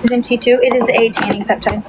Is MT2? It is a tanning peptide.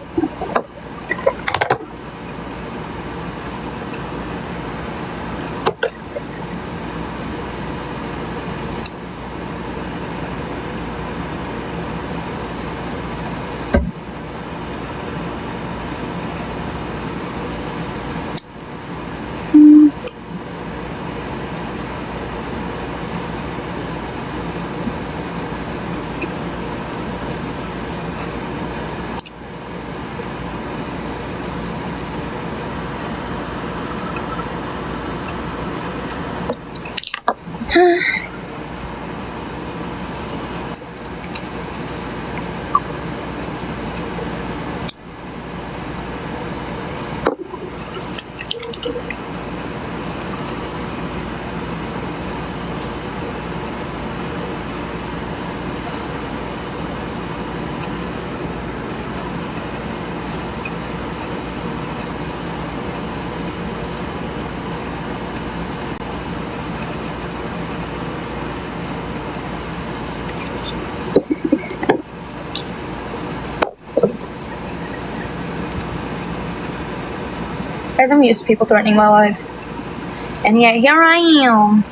Guys, I'm used to people threatening my life. And yet, here I am.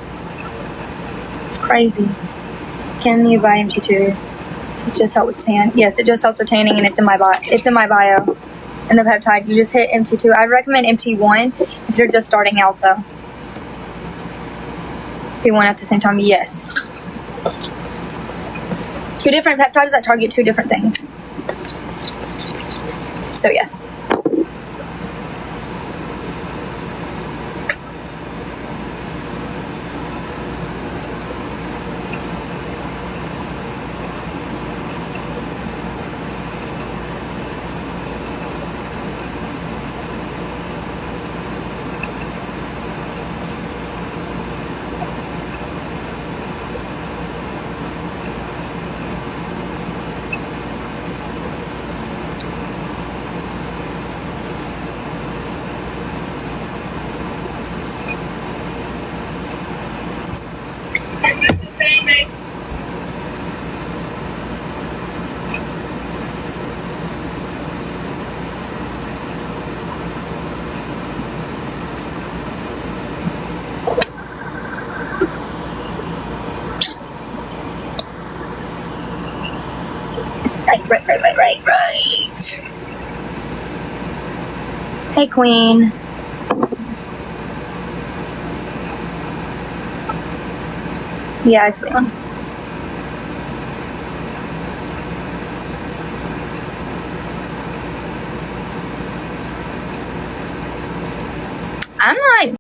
It's crazy. Can you buy MT2? So it just helps with tan. Yes, it just helps with tanning, and it's in my bio. And the peptide, you just hit MT2. I'd recommend MT1 if you're just starting out, though. MT1 at the same time, yes. 2 different peptides that target 2 different things. So, yes. Right. Hey, Queen. Yeah, it's Leon. I'm not